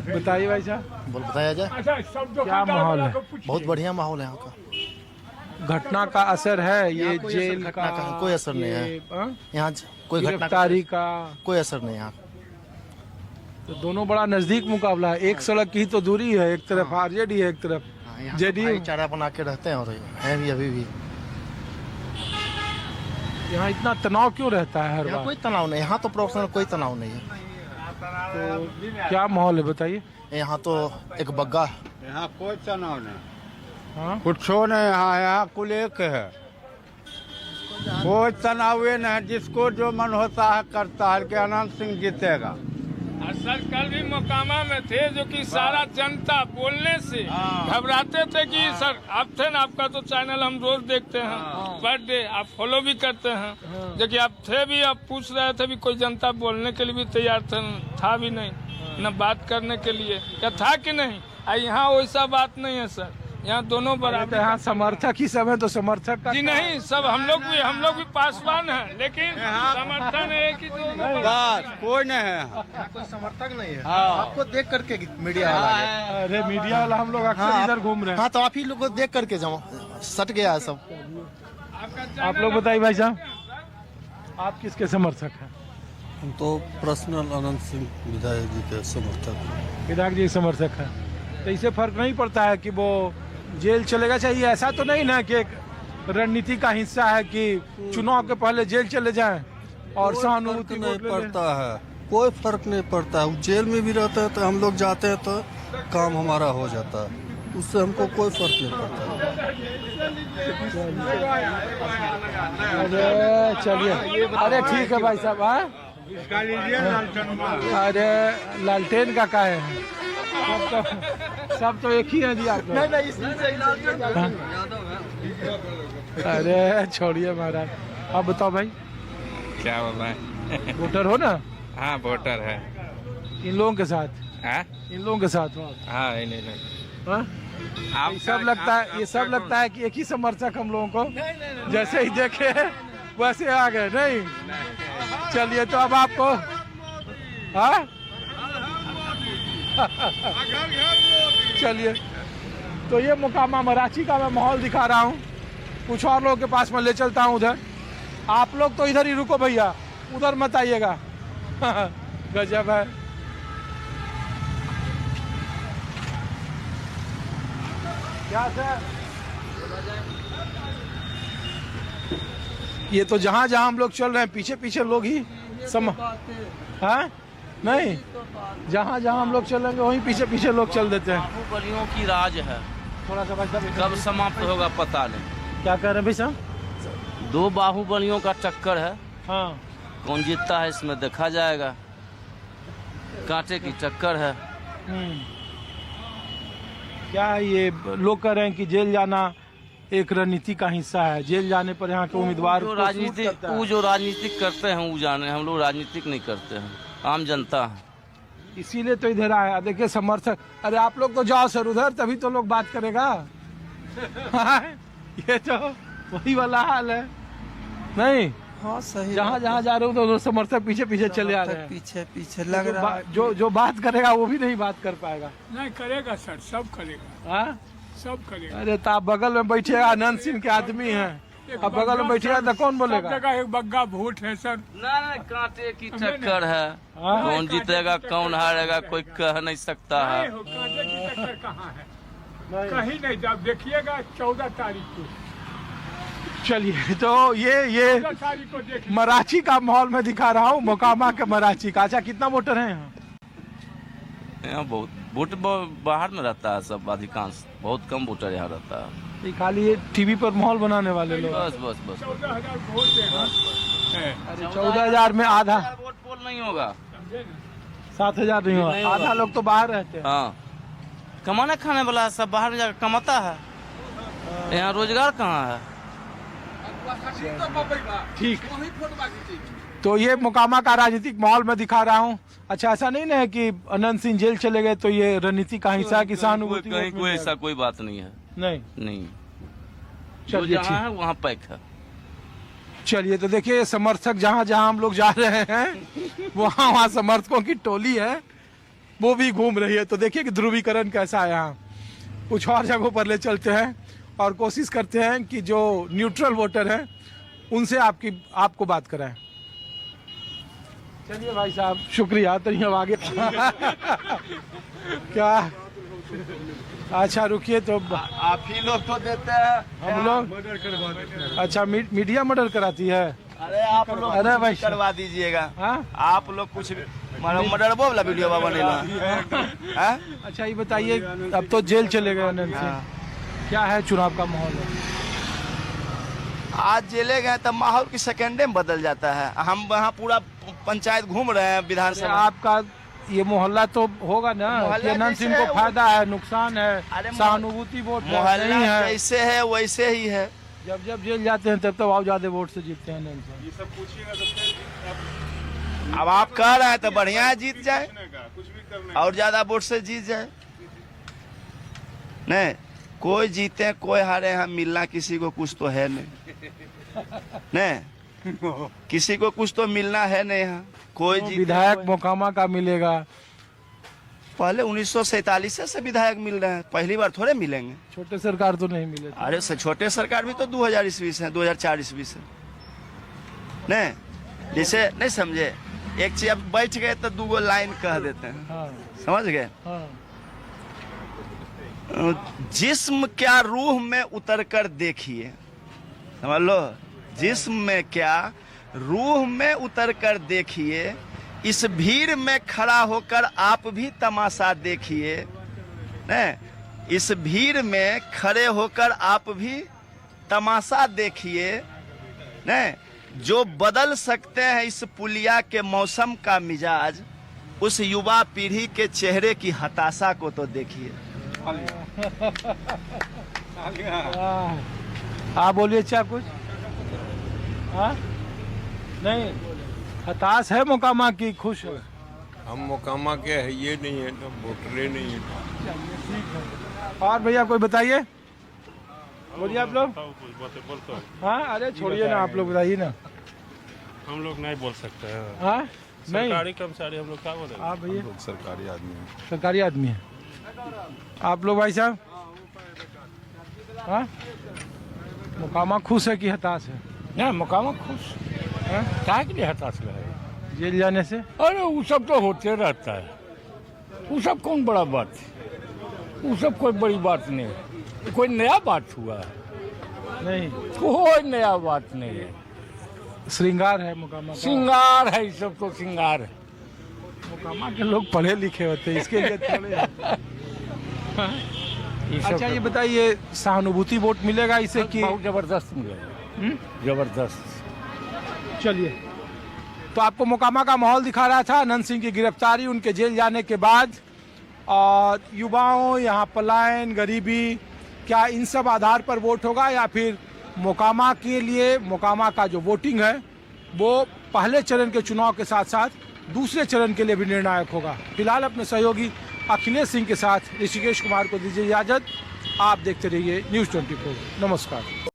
बताइए भाई साहब, बताया जाए क्या माहौल है? बहुत बढ़िया माहौल है यहाँ का। घटना का असर है ये जेल घटना का? का कोई असर नहीं है यहाँ, कोई घटना गिरफ्तारी का कोई असर नहीं यहाँ। तो दोनों बड़ा नजदीक मुकाबला है, एक सड़क की तो दूरी है, एक तरफ आरजेडी है, एक तरफ जेडीयू। भाईचारा बना के रहते हैं और हैं भी अभी भी। यहाँ इतना तनाव क्यों रहता है हर यहाँ बार? कोई तनाव नहीं, यहाँ तो प्रोफेशनल कोई तनाव नहीं है। तो क्या माहौल है बताइए? यहाँ तो एक बग्गा यहाँ कोई तनाव नहीं, हाँ, कुछ नहीं। यहाँ कुल एक है, कोई तनाव नहीं। जिसको जो मन होता है करता है कि अनंत सिंह जीतेगा। सर कल भी मोकामा में थे, जो कि सारा जनता बोलने से घबराते थे कि सर आप थे ना, आपका तो चैनल हम रोज देखते हैं, पर डे आप फॉलो भी करते हैं, जो कि आप थे भी, आप पूछ रहे थे भी, कोई जनता बोलने के लिए भी तैयार था भी नहीं, न बात करने के लिए, क्या था कि नहीं? यहाँ वैसा बात नहीं है सर, यहाँ दोनों बराबर। यहाँ समर्थक ही सब है, तो समर्थक का जी नहीं, सब हम लोग भी पासवान हैं, लेकिन समर्थन है कि दोनों बस कोई नहीं है यहाँ। कोई समर्थक नहीं है। आपको देख करके मीडिया वाला है। अरे मीडिया वाला हम लोग अक्सर इधर घूम रहे हैं। हाँ तो आप ही लोग को देख करके जाओ, सट गया है सब। आप लोग बताइए भाई साहब, आप किसके समर्थक हैं? हम तो पर्सनल अनंत सिंह विधायक जी के समर्थक हैं। विधायक जी समर्थक हैं, तो इससे फर्क नहीं पड़ता है कि वो जेल चलेगा? चाहिए ऐसा तो नहीं ना कि एक रणनीति का हिस्सा है कि चुनाव के पहले जेल चले जाएं और सहानुभूति फर्क नहीं पड़ता है, कोई फर्क नहीं पड़ता है। जेल में भी रहता है तो हम लोग जाते हैं तो काम हमारा हो जाता है, उससे हमको कोई फर्क नहीं पड़ता है। अरे चलिए, अरे ठीक है भाई साहब। हाँ, अरे लालटेन का क्या है? सब तो एक ही है जी आप लोग। अरे छोड़िए महाराज, आप बताओ भाई, क्या बताएं? वोटर हो ना? हाँ वोटर है। इन लोगों के साथ? हाँ इन लोगों के साथ हो? हाँ नहीं। हाँ? ये सब लगता है कि एक ही समर्थक हम लोगों को, जैसे ही देखे वैसे आ गए। नहीं चलिए, तो अब आपको हाँ चलिए, तो ये मोकामा मराठी का मैं माहौल दिखा रहा हूँ। कुछ और लोगों के पास मैं ले चलता हूँ उधर। आप लोग तो इधर ही रुको भैया, उधर मत आइएगा। गजब है। क्या सर, ये तो जहाँ जहाँ हम लोग चल रहे हैं पीछे पीछे लोग ही हाँ नहीं, जहाँ जहाँ हम लोग चलेंगे वहीं पीछे पीछे लोग चल देते हैं। बाहुबलियों की राज है, थोड़ा सा भाई साहब कब समाप्त होगा पता नहीं। क्या कह रहे हैं भाई साहब? दो बाहुबलियों का टक्कर है, हाँ, कौन जीतता है इसमें देखा जाएगा। कांटे की टक्कर है। क्या है ये? लोग कह रहे हैं कि जेल जाना एक रणनीति का हिस्सा है, जेल जाने पर यहाँ के उम्मीदवार जो राजनीतिक करते हैं वो जाने, हम लोग राजनीतिक नहीं करते हैं, आम जनता है। इसीलिए तो इधर आया। देखिए समर्थक, अरे आप लोग तो जाओ सर उधर, तभी तो लोग बात करेगा। ये तो वही वाला हाल है नहीं? हाँ सही, जहाँ जहाँ जा रहे हो तो समर्थक पीछे पीछे चले आ रहे हैं। पीछे लग रहा है। जो बात करेगा वो भी नहीं बात कर पाएगा। नहीं करेगा सर, सब करेगा। हाँ, सब करेगा। अरे तो आप बगल में बैठिएगा, आनंद सिंह के आदमी हैं, अब बगल में बैठिएगा तो कौन बोलेगा? सब जगह एक बग्गा वोट है सर। नहीं, कांटे की टक्कर है, हाँ? कौन जीतेगा कौन हारेगा कोई कह नहीं सकता है। कांटे की टक्कर कहाँ है? कहीं नहीं। जब देखिएगा 14 तारीख को। चलिए, तो ये 14 तारीख को देखिए। मराठी का माहौल मैं दिखा रहा हूँ, मोकामा के मराठी का। अच्छा, कितना वोटर है यहाँ? यहाँ बहुत वोट बाहर में रहता है, सब अधिकांश, बहुत कम वोटर यहाँ रहता है। ये खाली ये टीवी पर माहौल बनाने वाले लोग। बस 14,000 वोट है। 14,000 में आधा वोट पोल नहीं होगा, 7,000 नहीं होगा, आधा लोग तो बाहर रहते हैं। हाँ कमाने खाने वाला है, सब बाहर जाकर कमाता है, यहाँ रोजगार कहाँ है। ठीक, तो ये मोकामा का राजनीतिक माहौल मैं दिखा रहा हूँ। अच्छा, ऐसा नहीं ना है कि अनंत सिंह जेल चले गए तो ये रणनीति का हिस्सा है, किसान कहीं कोई ऐसा कोई बात नहीं है। नहीं। नहीं, चलिए, जहाँ है वहाँ पैक है। चलिए, तो देखिए समर्थक जहां जहां हम लोग जा रहे हैं वहां वहां समर्थकों की टोली है, वो भी घूम रही है। तो देखिए कि ध्रुवीकरण कैसा है यहाँ। कुछ और जगहों पर ले चलते हैं और कोशिश करते हैं कि जो न्यूट्रल वोटर हैं उनसे आपको बात कराएं। चलिए भाई साहब, शुक्रिया। तो अब आगे क्या, अच्छा रुकिए, तो आप ही लोग तो देते हैं, हम लोग, अच्छा मीडिया मर्डर कराती है। अरे आप लोग अरे भाई करवा दीजिएगा। हाँ? आप लोग कुछ मर्डर वाला वीडियो बनेगा। अच्छा ये बताइए, अब तो जेल चले गए अनंत सिंह, क्या है चुनाव का माहौल है? आज जेले गए तब माहौल की सेकेंडे में बदल जाता है। हम वहाँ पूरा पंचायत घूम रहे हैं, विधानसभा। आपका ये मोहल्ला तो होगा ना कि अनंत सिंह को फायदा है, नुकसान है, सहानुभूति वोट मोहल्ला नहीं है? जैसे है वैसे ही है। जब जेल जाते हैं तब तो और ज्यादा वोट से जीतते हैं अनंत सिंह। ये सब पूछिएगा अब आप कह रहे हैं तो बढ़िया है, जीत जाए, कुछ भी करने और ज्यादा वोट से जीत जाए। नहीं, कोई जीते कोई हारे, यहाँ मिलना किसी को कुछ तो है नहीं किसी को कुछ तो मिलना है नहीं। यहाँ कोई जीते, विधायक मोकामा का मिलेगा। पहले 1947 से विधायक मिल रहे हैं, पहली बार थोड़े मिलेंगे। छोटे सरकार तो नहीं मिले। अरे छोटे सरकार भी तो 2000 ईस्वी से, 2004 ईस्वी से। नहीं, जैसे नहीं समझे, एक चीज अब बैठ गए तो 2 लाइन कह देते हैं। हाँ, समझ गए? हाँ। जिस्म क्या रूह में उतर कर देखिए, समझ लो, जिस्म में क्या रूह में उतर कर देखिए, इस भीड़ में खड़ा होकर आप भी तमाशा देखिए। नहीं, इस भीड़ में खड़े होकर आप भी तमाशा देखिए। नहीं, जो बदल सकते हैं इस पुलिया के मौसम का मिजाज, उस युवा पीढ़ी के चेहरे की हताशा को तो देखिए। हाँ बोलिए, क्या कुछ? हाँ नहीं, हताश है मोकामा की, खुश है? हम मोकामा के है ये नहीं है ना, वोटरे नहीं है। और भैया कोई बताइए, बोलिए आप लोग। हाँ अरे छोड़िए ना, आप लोग बताइए ना। हम लोग नहीं बोल सकते हैं। हाँ नहीं, सरकारी कर्मचारी हम लोग क्या बोले? आप भैया सरकारी आदमी है। सरकारी आदमी है आप लोग भाई साहब? हाँ, मोकामा खुश है कि हताश है? ना मोकामा खुश हाँ? क्या के लिए हताश रहे? जेल जाने से? अरे वो सब तो होते रहता है, वो सब कौन बड़ा बात है, वो सब कोई बड़ी बात नहीं है। कोई नया बात हुआ है? नहीं, कोई नया बात नहीं है। श्रृंगार है मोकामा का। सिंगार है, ये सब तो सिंगार है। मोकामा के लोग पढ़े लिखे होते हैं, इसके लिए थोड़े। अच्छा ये बताइए, सहानुभूति वोट मिलेगा इसे कि? बहुत जबरदस्त मिलेगा, जबरदस्त। चलिए, तो आपको मोकामा का माहौल दिखा रहा था, अनंत सिंह की गिरफ्तारी, उनके जेल जाने के बाद, और युवाओं, यहाँ पलायन, गरीबी, क्या इन सब आधार पर वोट होगा, या फिर मोकामा के लिए, मोकामा का जो वोटिंग है वो पहले चरण के चुनाव के साथ साथ दूसरे चरण के लिए भी निर्णायक होगा? फिलहाल अपने सहयोगी अखिलेश सिंह के साथ ऋषिकेश कुमार को दीजिए इजाजत। आप देखते रहिए News 24। नमस्कार।